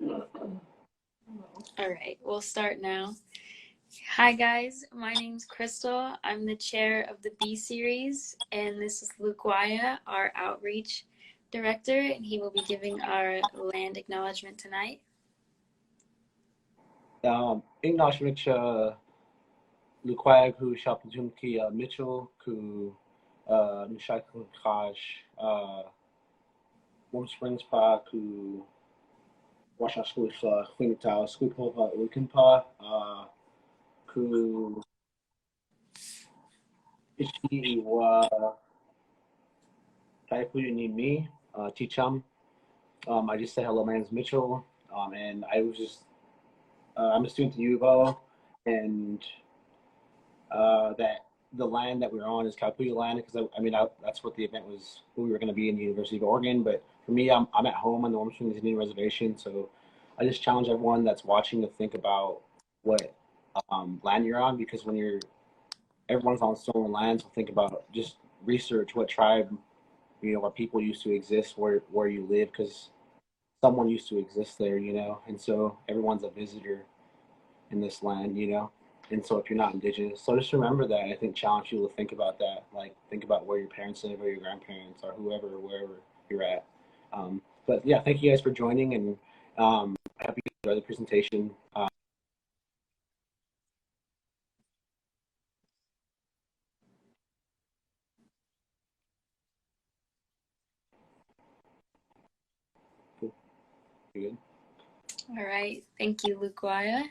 All right, we'll start now. Hi guys, my name's Crystal. I'm the chair of the B series, and this is Lukwaya, our outreach director, and he will be giving our land acknowledgement tonight. Acknowledgement Lukwaya ku Shapjumki Mitchell ku Nishakun Kaj Warm Springs Pa ku Washa School Quinitao School Ukinpa ku Ishi wa Taipu ni me Ticham. I just said hello, my name is Mitchell, and I'm a student at UVO, and that the land that we're on is Kaipuya land, because that's what the event was. We were going to be in the University of Oregon, but for me, I'm at home on the Warm Springs Indian Reservation, so I just challenge everyone that's watching to think about what land you're on, because when everyone's on stolen land, so think about, just research what tribe, or people used to exist where you live, because someone used to exist there, and so everyone's a visitor in this land, and so if you're not Indigenous, so just remember that. I think challenge people to think about that, like think about where your parents live or your grandparents or wherever you're at. But yeah, thank you guys for joining, and I hope you enjoy the presentation. Cool. You good? All right, thank you, Lukwaya.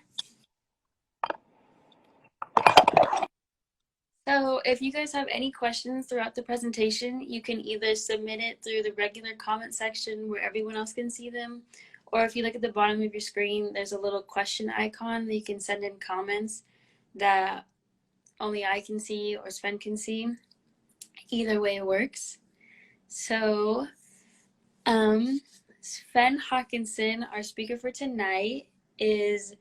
So if you guys have any questions throughout the presentation, you can either submit it through the regular comment section where everyone else can see them, or if you look at the bottom of your screen, there's a little question icon that you can send in comments that only I can see or Sven can see. Either way works. So Sven Haakanson, our speaker for tonight, is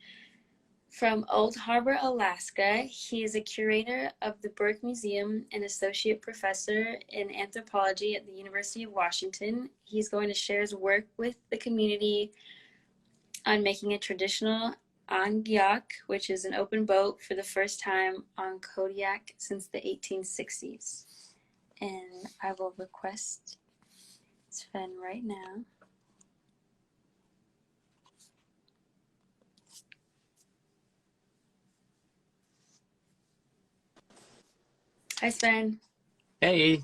from Old Harbor, Alaska. He is a curator of the Burke Museum and associate professor in anthropology at the University of Washington. He's going to share his work with the community on making a traditional Sugpiaq, which is an open boat, for the first time on Kodiak since the 1860s. And I will request Sven right now. Hi, Sven. Hey.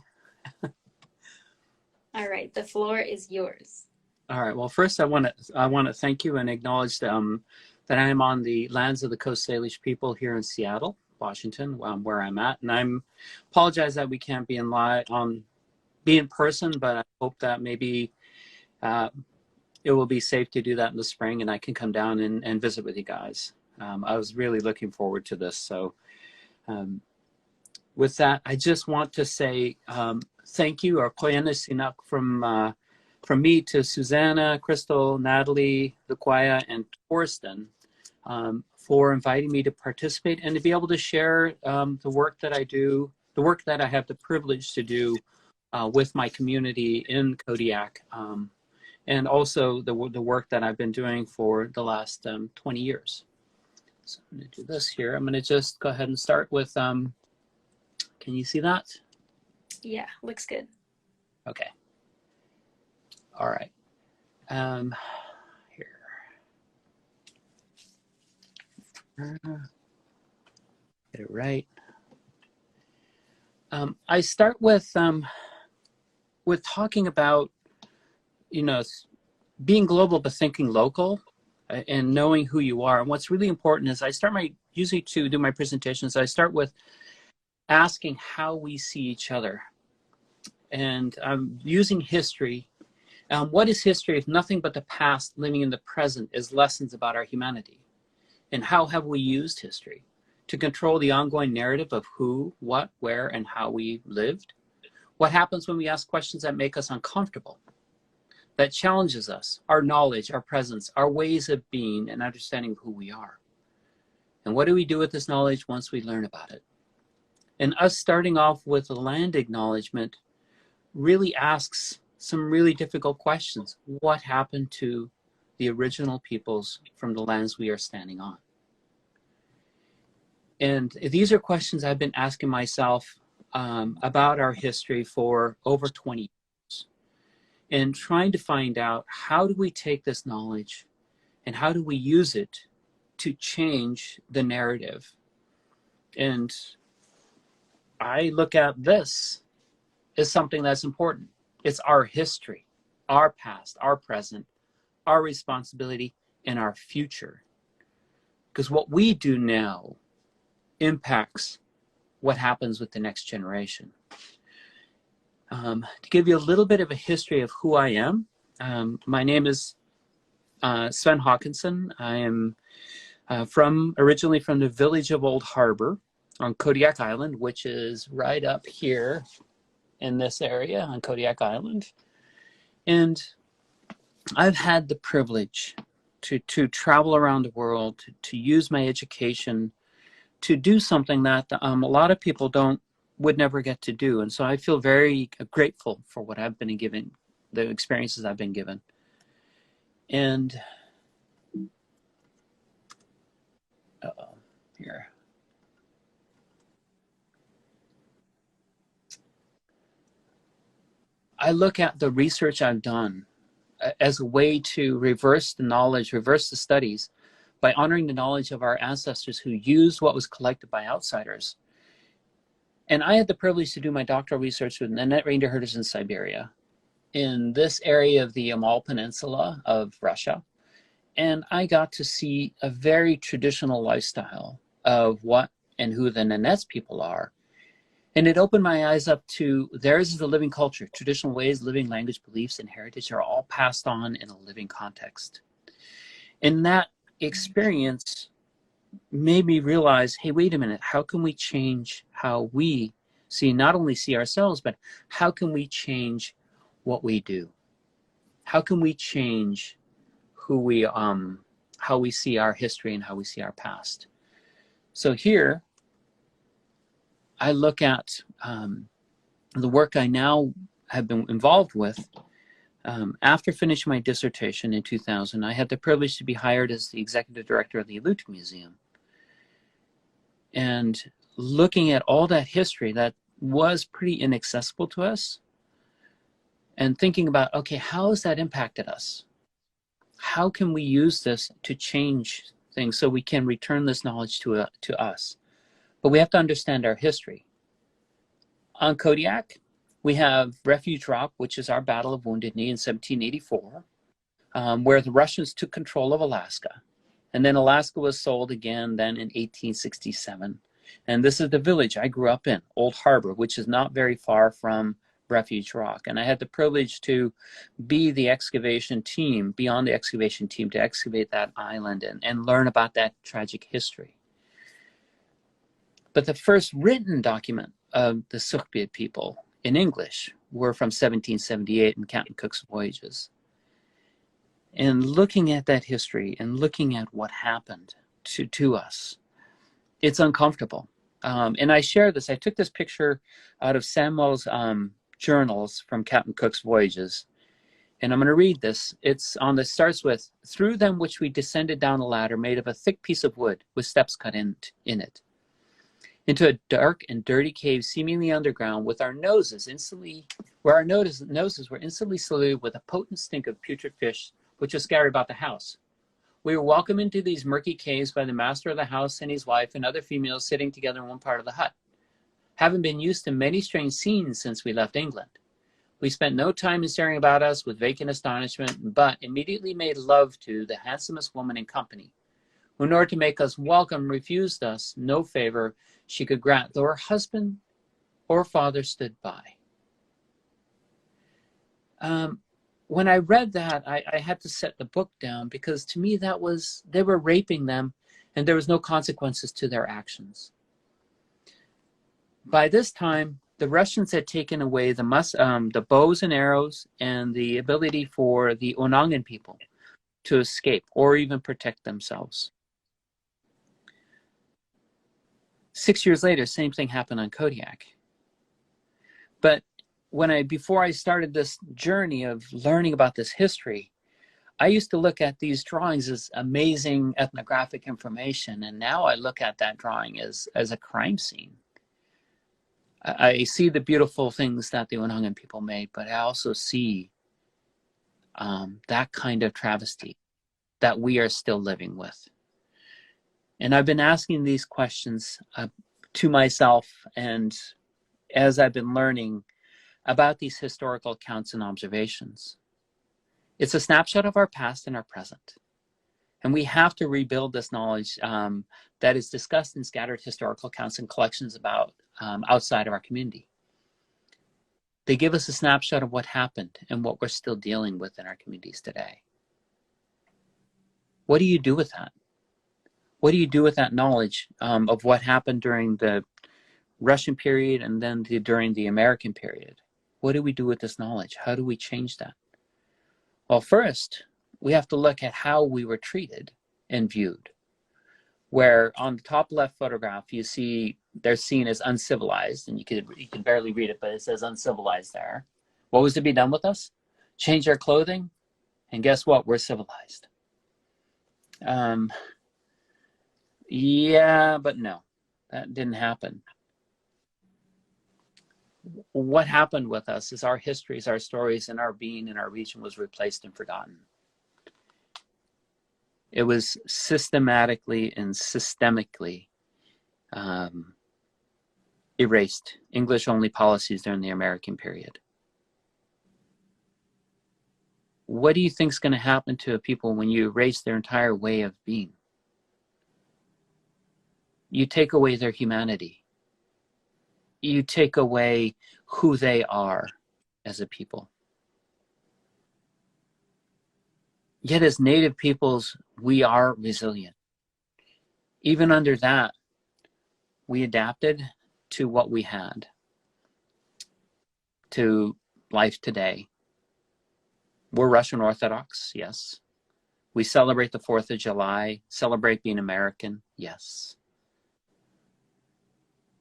All right, the floor is yours. All right. Well, first, I want to thank you and acknowledge that I am on the lands of the Coast Salish people here in Seattle, Washington, where I'm at, and I'm apologize that we can't be in person, but I hope that maybe it will be safe to do that in the spring, and I can come down and visit with you guys. I was really looking forward to this. So with that, I just want to say thank you, or koyana sinak, from me to Susanna, Crystal, Natalie, Lukwaya, and Torsten for inviting me to participate and to be able to share the work that I do, the work that I have the privilege to do with my community in Kodiak, and also the work that I've been doing for the last 20 years. So I'm going to do this here. I'm going to just go ahead and start with, can you see that? Yeah, looks good. Okay. All right. Here. Get it right. I start with talking about, being global but thinking local, and knowing who you are. And what's really important is usually to do my presentations, I start with asking how we see each other. And I'm using history. What is history if nothing but the past living in the present is lessons about our humanity? And how have we used history to control the ongoing narrative of who, what, where, and how we lived? What happens when we ask questions that make us uncomfortable, that challenges us, our knowledge, our presence, our ways of being and understanding of who we are? And what do we do with this knowledge once we learn about it? And us starting off with the land acknowledgement really asks some really difficult questions. What happened to the original peoples from the lands we are standing on? And these are questions I've been asking myself about our history for over 20 years, and trying to find out, how do we take this knowledge and how do we use it to change the narrative? And I look at this as something that's important. It's our history, our past, our present, our responsibility, and our future. Because what we do now impacts what happens with the next generation. To give you a little bit of a history of who I am, my name is Sven Haakanson. I am originally from the village of Old Harbor on Kodiak Island, which is right up here in this area on Kodiak Island. And I've had the privilege to travel around the world, to use my education to do something that a lot of people would never get to do. And so I feel very grateful for what I've been given, the experiences I've been given. And here. I look at the research I've done as a way to reverse the knowledge, reverse the studies, by honoring the knowledge of our ancestors who used what was collected by outsiders. And I had the privilege to do my doctoral research with Nanette reindeer herders in Siberia, in this area of the Amal Peninsula of Russia. And I got to see a very traditional lifestyle of what and who the Nanette's people are. And it opened my eyes up to theirs is a living culture. Traditional ways, living language, beliefs, and heritage are all passed on in a living context. And that experience made me realize, hey, wait a minute, how can we change how we not only see ourselves, but how can we change what we do? How can we change how we see our history and how we see our past? So here, I look at the work I now have been involved with. After finishing my dissertation in 2000, I had the privilege to be hired as the executive director of the Aleut Museum. And looking at all that history that was pretty inaccessible to us, and thinking about, okay, how has that impacted us? How can we use this to change things so we can return this knowledge to us? But we have to understand our history. On Kodiak, we have Refuge Rock, which is our Battle of Wounded Knee in 1784, where the Russians took control of Alaska. And then Alaska was sold again then in 1867. And this is the village I grew up in, Old Harbor, which is not very far from Refuge Rock. And I had the privilege to be the excavation team, beyond the excavation team, to excavate that island and learn about that tragic history. But the first written document of the Sugpiaq people in English were from 1778 in Captain Cook's voyages. And looking at that history and looking at what happened to us, it's uncomfortable. And I share this. I took this picture out of Samuel's journals from Captain Cook's voyages. And I'm going to read this. It starts with, through them which we descended down a ladder made of a thick piece of wood with steps cut in it, into a dark and dirty cave seemingly underground, with our noses where our noses were instantly saluted with a potent stink of putrid fish, which was scattered about the house. We were welcomed into these murky caves by the master of the house and his wife and other females sitting together in one part of the hut, having been used to many strange scenes since we left England. We spent no time in staring about us with vacant astonishment, but immediately made love to the handsomest woman in company, who in order to make us welcome refused us no favor she could grant, though her husband or father stood by. When I read that, I had to set the book down, because to me they were raping them and there was no consequences to their actions. By this time, the Russians had taken away the bows and arrows and the ability for the Onangan people to escape or even protect themselves. 6 years later, same thing happened on Kodiak. But before I started this journey of learning about this history, I used to look at these drawings as amazing ethnographic information, and now I look at that drawing as a crime scene. I see the beautiful things that the Unangan people made, but I also see that kind of travesty that we are still living with. And I've been asking these questions to myself, and as I've been learning about these historical accounts and observations. It's a snapshot of our past and our present. And we have to rebuild this knowledge that is discussed in scattered historical accounts and collections about outside of our community. They give us a snapshot of what happened and what we're still dealing with in our communities today. What do you do with that? What do you do with that knowledge of what happened during the Russian period and then during the American period? What do we do with this knowledge? How do we change that? Well, first, we have to look at how we were treated and viewed. Where on the top left photograph, you see they're seen as uncivilized, and you can barely read it, but it says uncivilized there. What was to be done with us? Change our clothing, and guess what? We're civilized. Yeah, but no, that didn't happen. What happened with us is our histories, our stories, and our being in our region was replaced and forgotten. It was systematically and systemically erased. English-only policies during the American period. What do you think is going to happen to a people when you erase their entire way of being? You take away their humanity. You take away who they are as a people. Yet as Native peoples, we are resilient. Even under that, we adapted to what we had, to life today. We're Russian Orthodox, yes. We celebrate the 4th of July, celebrate being American, yes.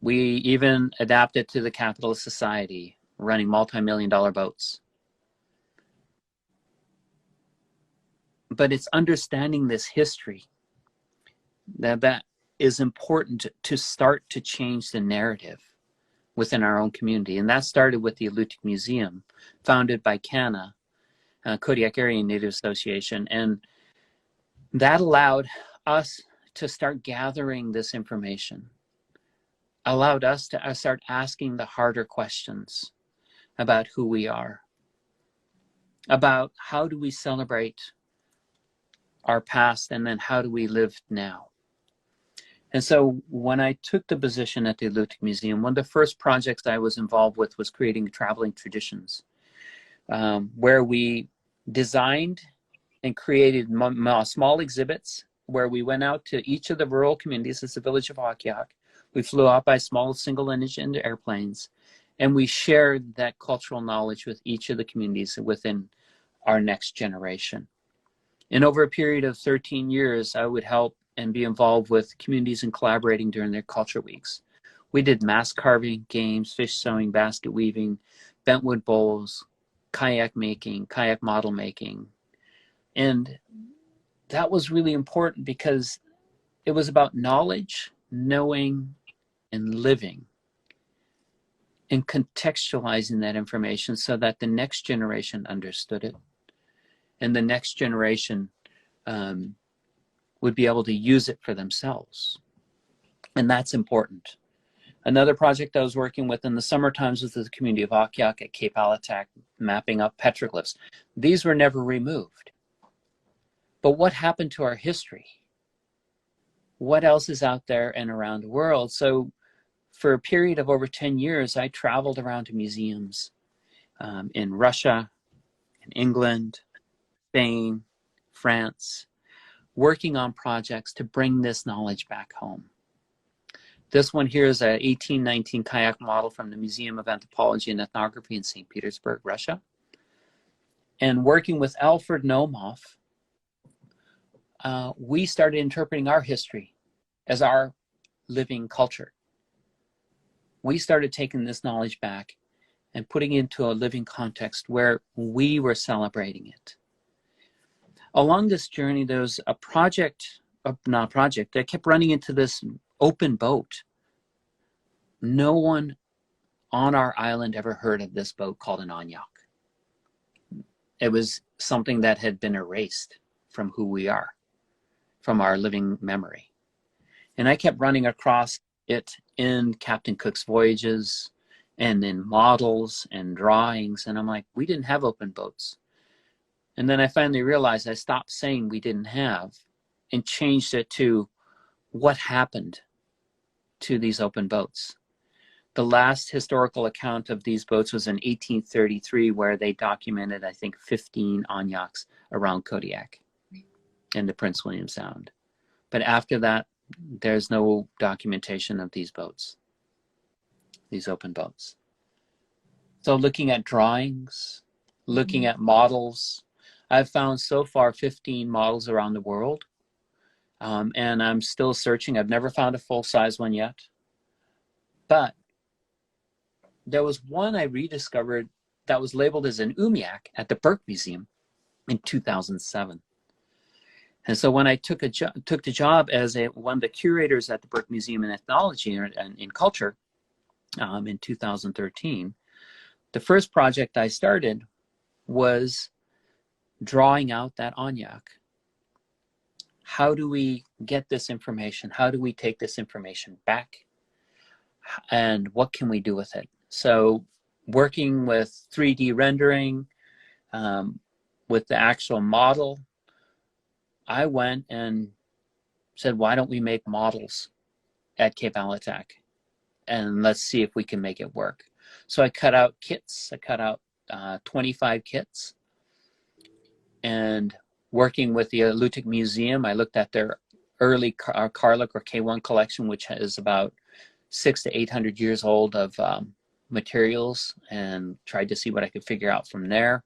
We even adapted to the capitalist society, running multi-million-dollar boats. But it's understanding this history that is important to start to change the narrative within our own community. And that started with the Alutiiq Museum, founded by CANA, Kodiak Area Native Association. And that allowed us to start gathering this information, allowed us to start asking the harder questions about who we are, about how do we celebrate our past, and then how do we live now. And so when I took the position at the Alutiiq Museum, one of the first projects I was involved with was creating traveling traditions, where we designed and created small exhibits where we went out to each of the rural communities. It's the village of Sugpiaq. We flew out by small single-engine airplanes, and we shared that cultural knowledge with each of the communities within our next generation. And over a period of 13 years, I would help and be involved with communities and collaborating during their culture weeks. We did mask carving, games, fish sewing, basket weaving, bentwood bowls, kayak making, kayak model making. And that was really important because it was about knowledge, knowing, and living, and contextualizing that information so that the next generation understood it, and the next generation would be able to use it for themselves. And that's important. Another project I was working with in the summer times was the community of Sugpiaq at Cape Alatac, mapping up petroglyphs. These were never removed. But what happened to our history? What else is out there and around the world? So for a period of over 10 years, I traveled around to museums in Russia, in England, Spain, France, working on projects to bring this knowledge back home. This one here is a 1819 kayak model from the Museum of Anthropology and Ethnography in St. Petersburg, Russia. And working with Alfred Nomoff, we started interpreting our history as our living culture. We started taking this knowledge back and putting it into a living context where we were celebrating it. Along this journey, there was a project, not a project, I kept running into this open boat. No one on our island ever heard of this boat called an Anyak. It was something that had been erased from who we are, from our living memory. And I kept running across it in Captain Cook's voyages and in models and drawings. And I'm like, we didn't have open boats. And then I finally realized I stopped saying we didn't have and changed it to what happened to these open boats. The last historical account of these boats was in 1833, where they documented, I think, 15 Anyaks around Kodiak in the Prince William Sound. But after that, there's no documentation of these boats, these open boats. So looking at drawings, looking at models, I've found so far 15 models around the world, and I'm still searching. I've never found a full-size one yet. But there was one I rediscovered that was labeled as an umiak at the Burke Museum in 2007. And so when I took the job as one of the curators at the Burke Museum in Ethnology and in Culture in 2013, the first project I started was drawing out that Anyak. How do we get this information? How do we take this information back? And what can we do with it? So working with 3D rendering, with the actual model, I went and said, why don't we make models at Cape Alitac? And let's see if we can make it work. So I cut out kits. I cut out 25 kits. And working with the Alutiiq Museum, I looked at their early Karluk or K1 collection, which is about 600 to 800 years old of materials, and tried to see what I could figure out from there.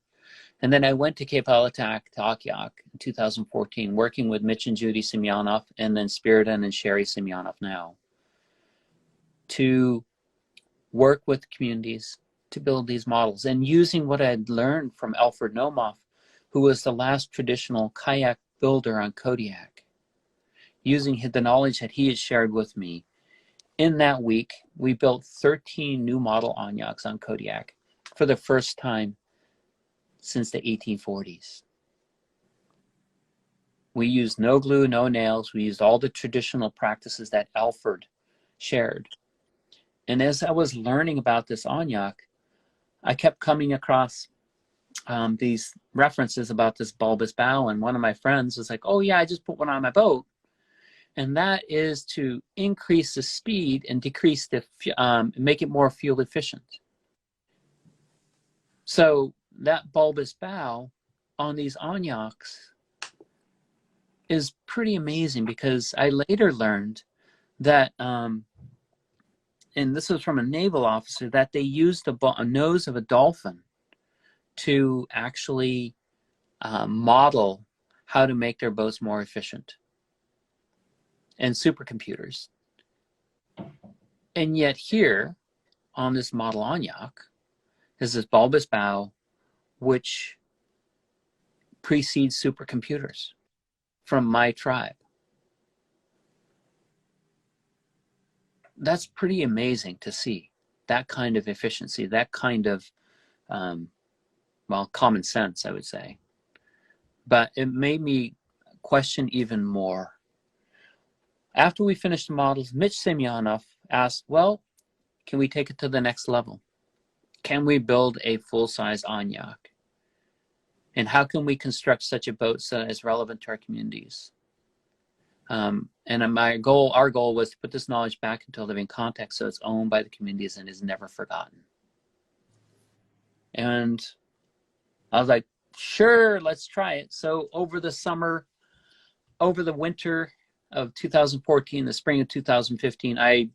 And then I went to Cape Alitac, to Sugpiaq in 2014, working with Mitch and Judy Semyonov, and then Spiridon and Sherry Semyonov now, to work with communities to build these models, and using what I had learned from Alfred Nomoff, who was the last traditional kayak builder on Kodiak, using the knowledge that he had shared with me. In that week, we built 13 new model Anyaks on Kodiak for the first time since the 1840s. We used no glue, no nails. We used all the traditional practices that Alfred shared. And as I was learning about this Anyak, I kept coming across these references about this bulbous bow. And one of my friends was like, oh yeah, I just put one on my boat. And that is to increase the speed and decrease the, make it more fuel efficient. So that bulbous bow on these Anyaks is pretty amazing, because I later learned that, and this was from a naval officer, that they used a nose of a dolphin to actually model how to make their boats more efficient, and supercomputers. And yet here on this model Anyak is this bulbous bow, which precedes supercomputers from my tribe. That's pretty amazing to see, that kind of efficiency, that kind of, well, common sense, I would say. But it made me question even more. After we finished the models, Mitch Semyonov asked, well, can we take it to the next level? Can we build a full-size Anyak? And how can we construct such a boat so that it's relevant to our communities? And our goal was to put this knowledge back into a living context so it's owned by the communities and is never forgotten. And I was like, sure, let's try it. So over the winter of 2014, the spring of 2015, I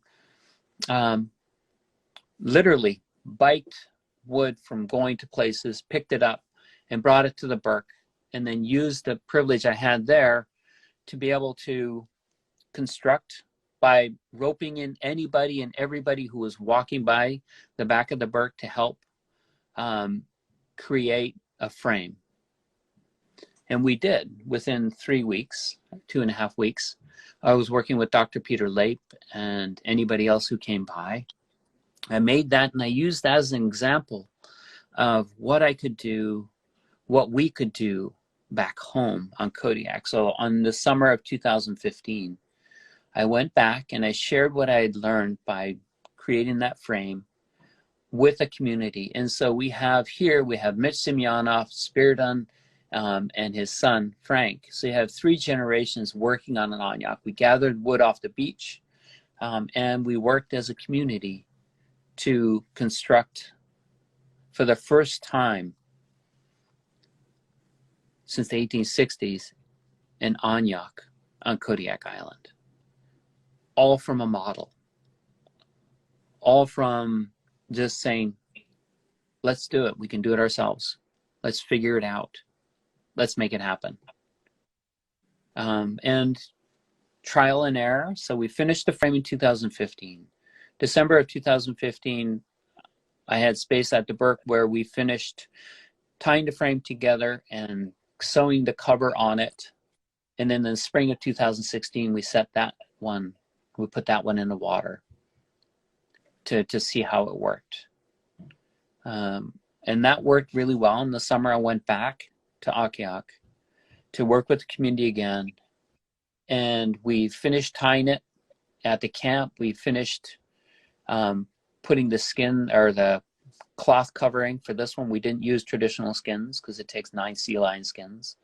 literally biked wood from going to places, picked it up, and brought it to the Burke, and then used the privilege I had there to be able to construct by roping in anybody and everybody who was walking by the back of the Burke to help create a frame. And we did. Within 3 weeks, 2.5 weeks, I was working with Dr. Peter Lape and anybody else who came by. I made that and I used that as an example of what I could do, what we could do back home on Kodiak. So on the summer of 2015, I went back and I shared what I had learned by creating that frame with a community. And so we have Mitch Semyonov, Spiridon, and his son, Frank. So you have 3 generations working on an Anyak. We gathered wood off the beach, and we worked as a community to construct, for the first time since the 1860s, an Anyak on Kodiak Island. All from a model. All from just saying, let's do it. We can do it ourselves. Let's figure it out. Let's make it happen. And trial and error. So we finished the frame in 2015. December of 2015, I had space at the Burke where we finished tying the frame together and sewing the cover on it. And then in the spring of 2016, we set that one, we put that one in the water to see how it worked. And that worked really well. In the summer, I went back to Sugpiaq to work with the community again. And we finished tying it at the camp. We finished putting the skin or the cloth covering for this one. We didn't use traditional skins because it takes 9 sea lion skins.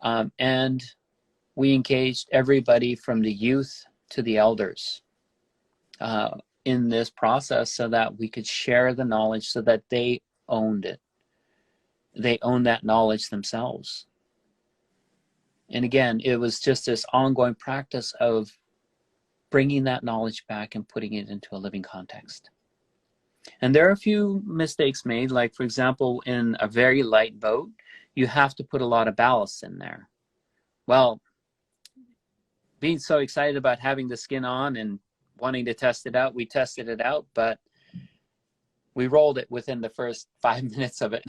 And we engaged everybody from the youth to the elders in this process so that we could share the knowledge so that they owned it. They owned that knowledge themselves. And again, it was just this ongoing practice of bringing that knowledge back and putting it into a living context. And there are a few mistakes made, like for example, in a very light boat, you have to put a lot of ballast in there. Well, being so excited about having the skin on and wanting to test it out, we tested it out, but we rolled it within the first 5 minutes of it.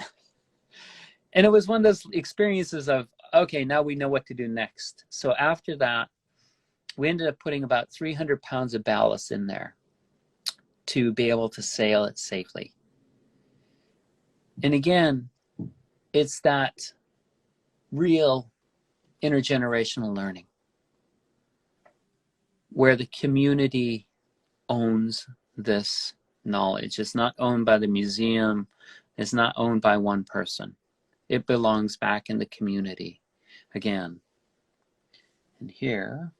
And it was one of those experiences of, okay, now we know what to do next. So after that, we ended up putting about 300 pounds of ballast in there to be able to sail it safely. And again, it's that real intergenerational learning where the community owns this knowledge. It's not owned by the museum. It's not owned by one person. It belongs back in the community again. And here,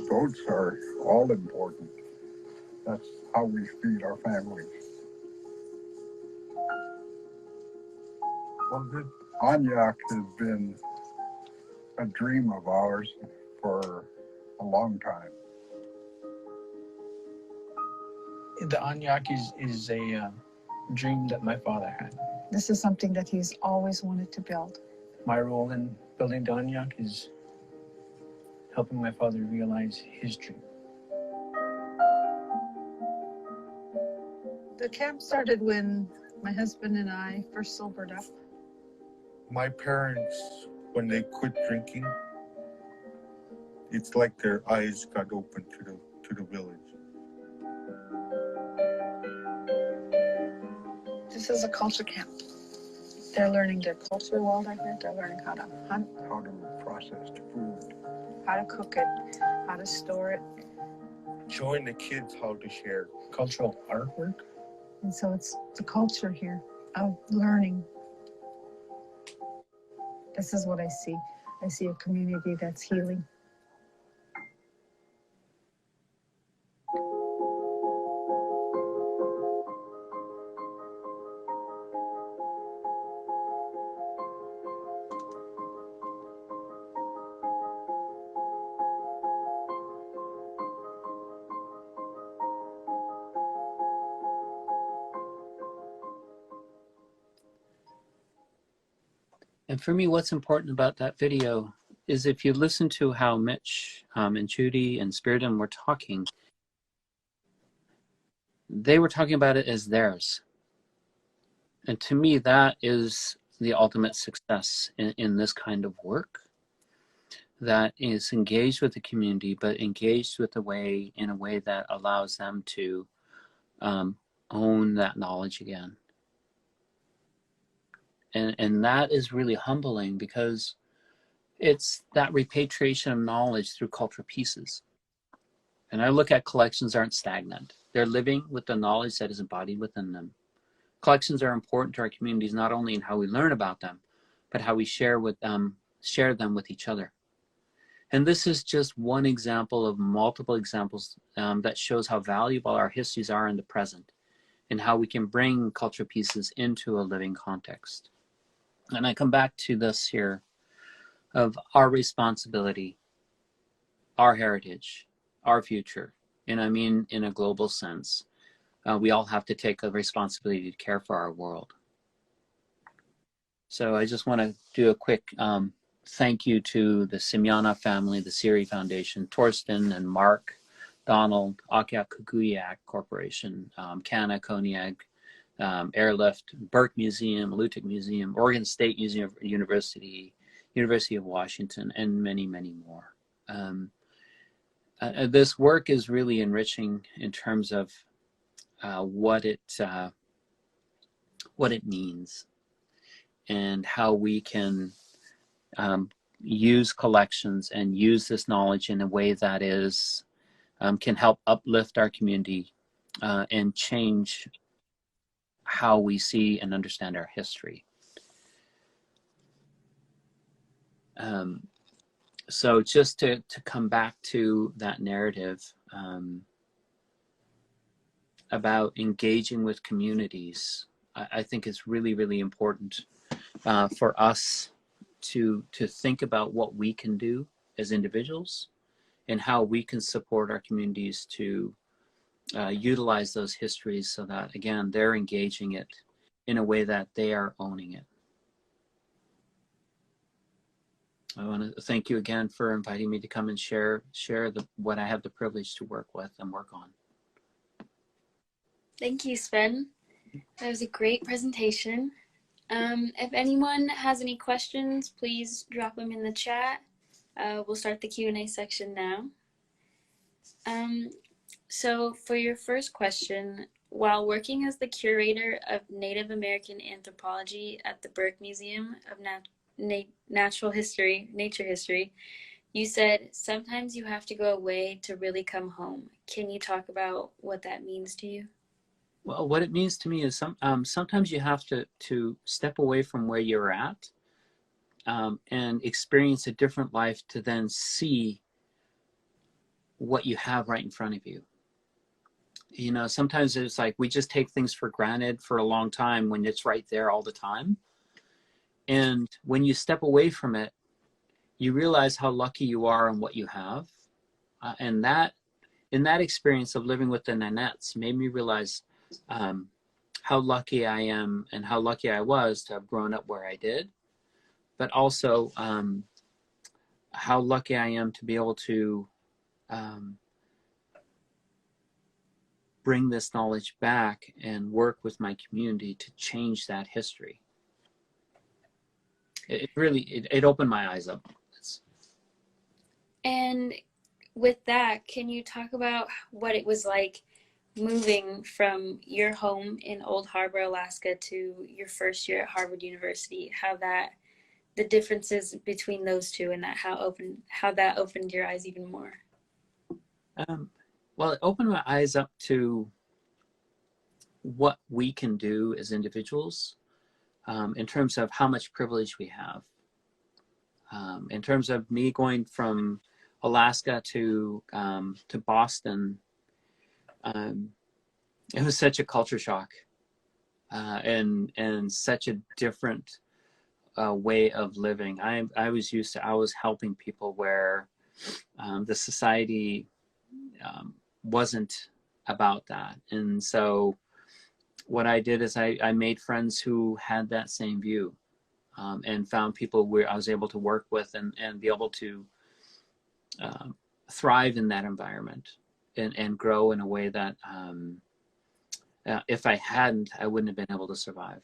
boats are all important. That's how we feed our families. Well, the Anyak has been a dream of ours for a long time. The Anyak is a dream that my father had. This is something that he's always wanted to build. My role in building the Anyak is helping my father realize his dream. The camp started when my husband and I first sobered up. My parents, when they quit drinking, it's like their eyes got open to the village. This is a culture camp. They're learning their culture while they're here. They're learning how to hunt, How to process food. how to cook it, how to store it. Showing the kids how to share. Cultural artwork. And so it's the culture here of learning. This is what I see. I see a community that's healing. and for me, what's important about that video is if you listen to how Mitch and Judy and Spiridon were talking, they were talking about it as theirs. And to me, that is the ultimate success in this kind of work, that is engaged with the community, but engaged with in a way that allows them to own that knowledge again. And that is really humbling, because it's that repatriation of knowledge through cultural pieces. And I look at collections aren't stagnant. They're living with the knowledge that is embodied within them. Collections are important to our communities, not only in how we learn about them, but how we share them with each other. And this is just one example of multiple examples that shows how valuable our histories are in the present, and how we can bring cultural pieces into a living context. And I come back to this here of our responsibility, our heritage, our future. And I mean, in a global sense, we all have to take a responsibility to care for our world. So I just want to do a quick thank you to the Simyana family, the Siri Foundation, Torsten and Mark, Donald, Kukuyak Corporation, Canna, Koniag, Airlift, Burke Museum, Lutic Museum, Oregon State Museum University, University of Washington, and many, many more. This work is really enriching in terms of what it means, and how we can use collections and use this knowledge in a way that is can help uplift our community and change how we see and understand our history. So just to come back to that narrative about engaging with communities, I think it's really, really important for us to think about what we can do as individuals, and how we can support our communities to utilize those histories, so that, again, they're engaging it in a way that they are owning it. I want to thank you again for inviting me to come and share what I have the privilege to work with and work on. Thank you, Sven. That was a great presentation. If anyone has any questions, please drop them in the chat. We'll start the Q&A section now. So for your first question, while working as the curator of Native American Anthropology at the Burke Museum of Nature History, you said sometimes you have to go away to really come home. Can you talk about what that means to you? Well, what it means to me is sometimes you have to step away from where you're at and experience a different life to then see what you have right in front of you. You know, sometimes it's like we just take things for granted for a long time when it's right there all the time. And when you step away from it, you realize how lucky you are and what you have. And that, in that experience of living with the Nanettes, made me realize how lucky I am and how lucky I was to have grown up where I did, but also how lucky I am to be able to bring this knowledge back and work with my community to change that history. It really opened my eyes up. And with that, can you talk about what it was like moving from your home in Old Harbor, Alaska, to your first year at Harvard University? The differences between those two, and how that opened your eyes even more? Well, it opened my eyes up to what we can do as individuals in terms of how much privilege we have. In terms of me going from Alaska to Boston, it was such a culture shock and such a different way of living. I was helping people where the society wasn't about that. And so what I did is I made friends who had that same view and found people where I was able to work with and be able to thrive in that environment and grow in a way that if I hadn't, I wouldn't have been able to survive.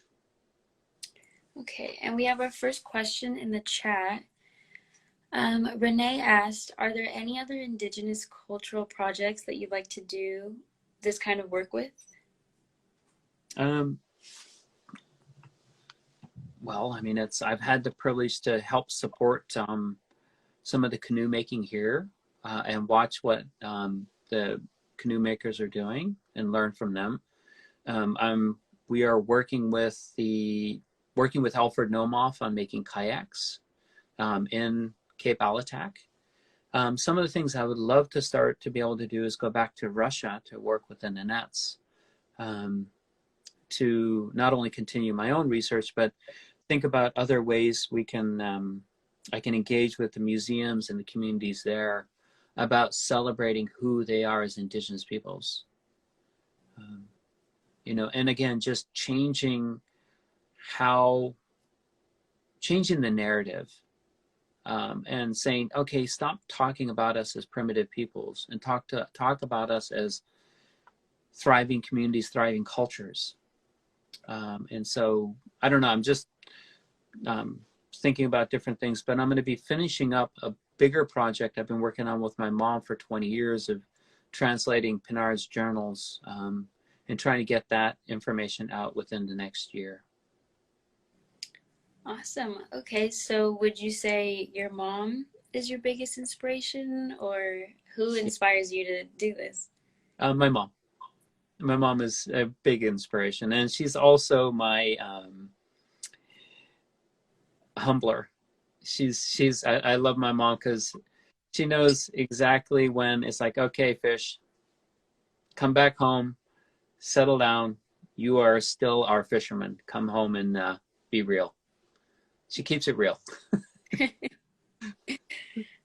Okay, and we have our first question in the chat. Renee asked, are there any other Indigenous cultural projects that you'd like to do this kind of work with? Well, I mean, I've had the privilege to help support some of the canoe making here and watch what the canoe makers are doing and learn from them. We are working with Alfred Nomoff on making kayaks in Cape Alatac. Some of the things I would love to start to be able to do is go back to Russia to work with the Nanettes to not only continue my own research, but think about other ways we can I can engage with the museums and the communities there about celebrating who they are as Indigenous peoples. You know, and again, just changing the narrative and saying, okay, stop talking about us as primitive peoples and talk about us as thriving communities, thriving cultures. And so, I don't know, I'm just thinking about different things, but I'm going to be finishing up a bigger project I've been working on with my mom for 20 years of translating Pinard's journals and trying to get that information out within the next year. Awesome. Okay, so would you say your mom is your biggest inspiration, or who inspires you to do this? My mom. My mom is a big inspiration, and she's also my humbler. I love my mom because she knows exactly when it's like, okay, fish, come back home, settle down. You are still our fisherman. Come home and be real. She keeps it real.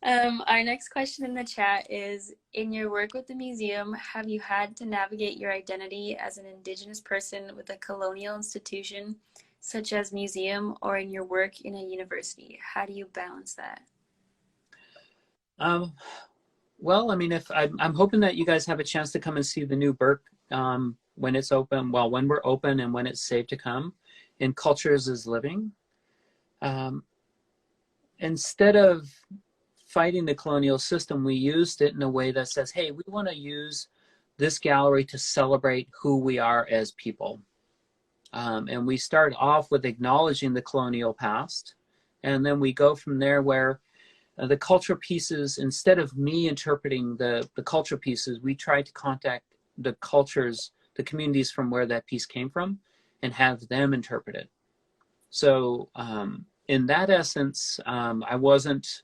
Our next question in the chat is, in your work with the museum, have you had to navigate your identity as an Indigenous person with a colonial institution, such as museum, or in your work in a university? How do you balance that? Well, I mean, if I'm hoping that you guys have a chance to come and see the new Burke when it's open, well, when we're open and when it's safe to come, in Cultures is Living. Instead of fighting the colonial system, we used it in a way that says, hey, we want to use this gallery to celebrate who we are as people. And we start off with acknowledging the colonial past, and then we go from there where the cultural pieces, instead of me interpreting the cultural pieces, we try to contact the cultures, the communities from where that piece came from, and have them interpret it. So in that essence, I wasn't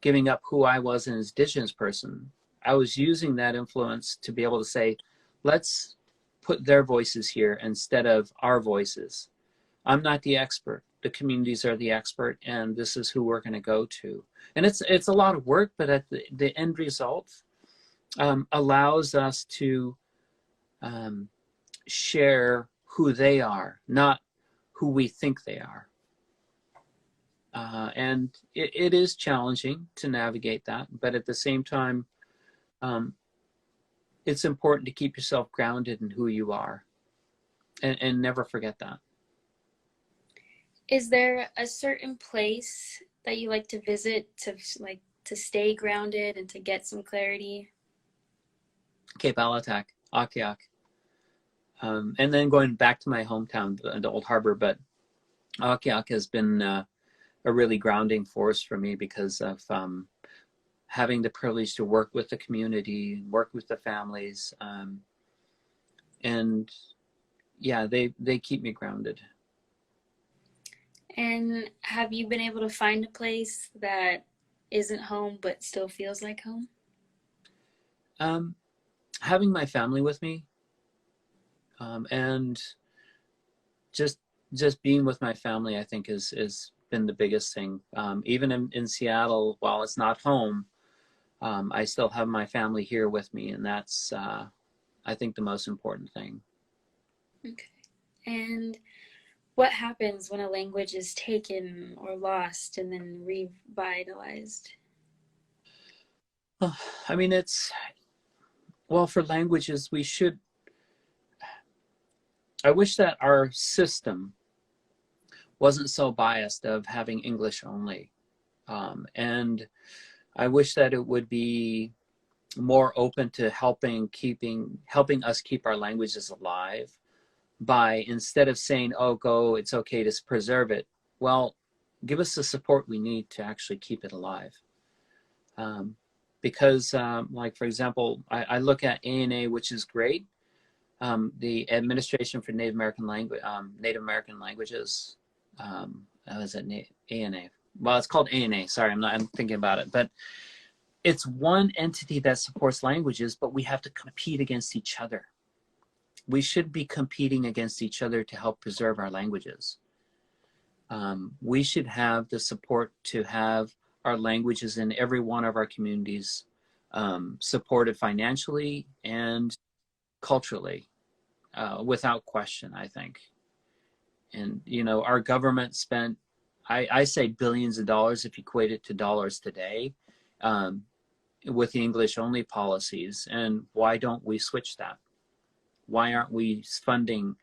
giving up who I was as an Indigenous person. I was using that influence to be able to say, let's put their voices here instead of our voices. I'm not the expert. The communities are the expert, and this is who we're going to go to. And it's a lot of work, but at the end result allows us to share who they are, not who we think they are. And it is challenging to navigate that, but at the same time, it's important to keep yourself grounded in who you are, and never forget that. Is there a certain place that you like to visit to stay grounded and to get some clarity? Cape Alatac, Sugpiaq. And then going back to my hometown, the Old Harbor, but Sugpiaq has been a really grounding force for me because of having the privilege to work with the community, work with the families, and yeah, they keep me grounded. And have you been able to find a place that isn't home but still feels like home? Having my family with me, and just being with my family, I think is been the biggest thing. Even in Seattle, while it's not home, I still have my family here with me, and that's I think the most important thing. Okay. And what happens when a language is taken or lost and then revitalized? I mean, well, for languages, I wish that our system wasn't so biased of having English only. And I wish that it would be more open to helping us keep our languages alive by, instead of saying, oh, go, it's okay to preserve it, well, give us the support we need to actually keep it alive. Because like, for example, I look at ANA, which is great. The Administration for Native American Languages, is it ANA? Well, it's called ANA. Sorry, I'm thinking about it. But it's one entity that supports languages, but we have to compete against each other. We should be competing against each other to help preserve our languages. We should have the support to have our languages in every one of our communities supported financially and culturally, without question, I think. And, you know, our government spent, I say billions of dollars if you equate it to dollars today, with the English only policies. And why don't we switch that? Why aren't we funding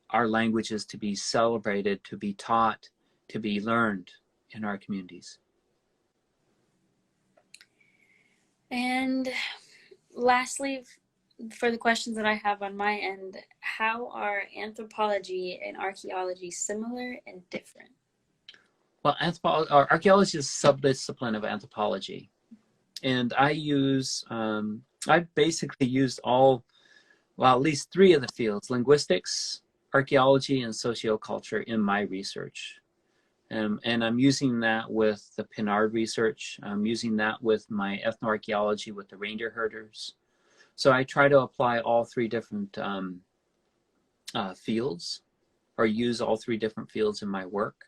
our languages to be celebrated, to be taught, to be learned in our communities? And lastly, for the questions that I have on my end, how are anthropology and archaeology similar and different? Well, archaeology is a subdiscipline of anthropology. And I basically used at least three of the fields: linguistics, archaeology, and socioculture in my research. And I'm using that with the Pinard research. I'm using that with my ethnoarchaeology with the reindeer herders. So I try to apply all three different fields, or use all three different fields in my work,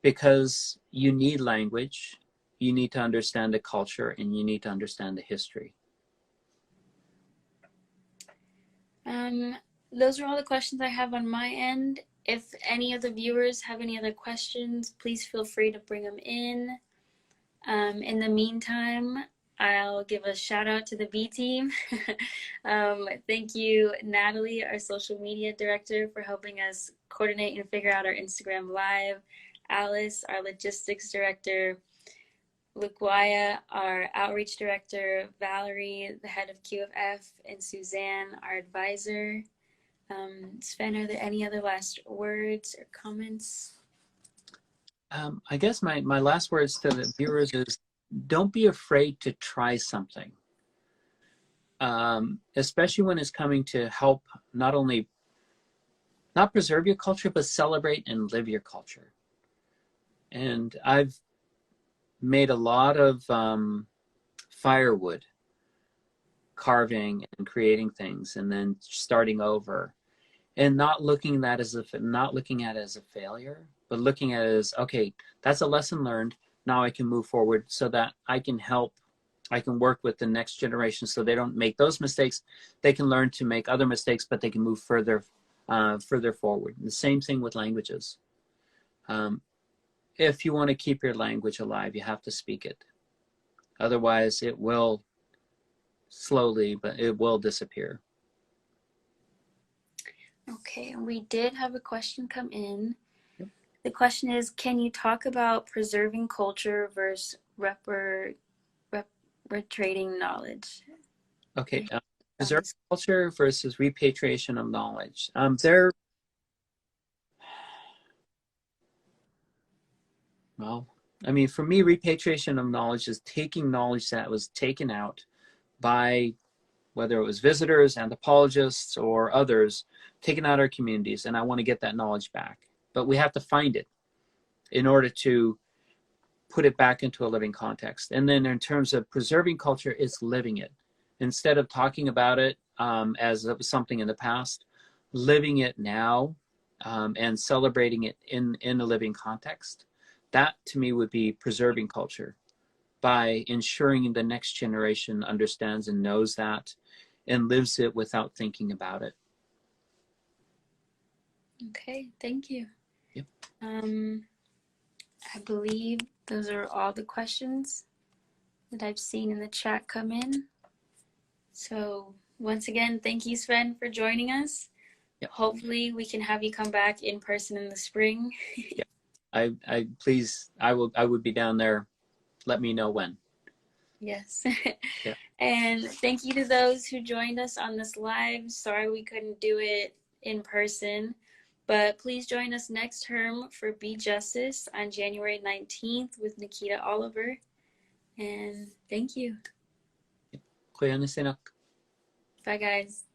because you need language, you need to understand the culture, and you need to understand the history. Those are all the questions I have on my end. If any of the viewers have any other questions, please feel free to bring them in. In the meantime, I'll give a shout out to the B team. Thank you, Natalie, our social media director, for helping us coordinate and figure out our Instagram Live. Alice, our logistics director. Lukwaya, our outreach director. Valerie, the head of QFF. And Suzanne, our advisor. Sven, are there any other last words or comments? I guess my last words to the viewers is, don't be afraid to try something, especially when it's coming to help not preserve your culture, but celebrate and live your culture. And I've made a lot of firewood carving and creating things, and then starting over, and not looking at it as a failure, but looking at it as, okay, that's a lesson learned. Now I can move forward so that I can work with the next generation so they don't make those mistakes. They can learn to make other mistakes, but they can move further forward. And the same thing with languages. If you want to keep your language alive, you have to speak it. Otherwise, it will slowly, but it will disappear. Okay, we did have a question come in. Yep. The question is, can you talk about preserving culture versus repatriating knowledge? Okay, preserving culture versus repatriation of knowledge. Well, I mean, for me, repatriation of knowledge is taking knowledge that was taken out by, whether it was visitors, anthropologists, or others, taken out our communities, and I want to get that knowledge back. But we have to find it in order to put it back into a living context. And then in terms of preserving culture, it's living it. Instead of talking about it as it was something in the past, living it now and celebrating it in a living context. That, to me, would be preserving culture, by ensuring the next generation understands and knows that and lives it without thinking about it. Okay, thank you. Yep. I believe those are all the questions that I've seen in the chat come in. So once again, thank you, Sven, for joining us. Hopefully we can have you come back in person in the spring. Yeah. I please, I would be down there. Let me know when. Yes. Yeah. And thank you to those who joined us on this live. Sorry we couldn't do it in person, but please join us next term for Be Justice on January 19th with Nikita Oliver. And thank you. Kuya na sinak. Bye, guys.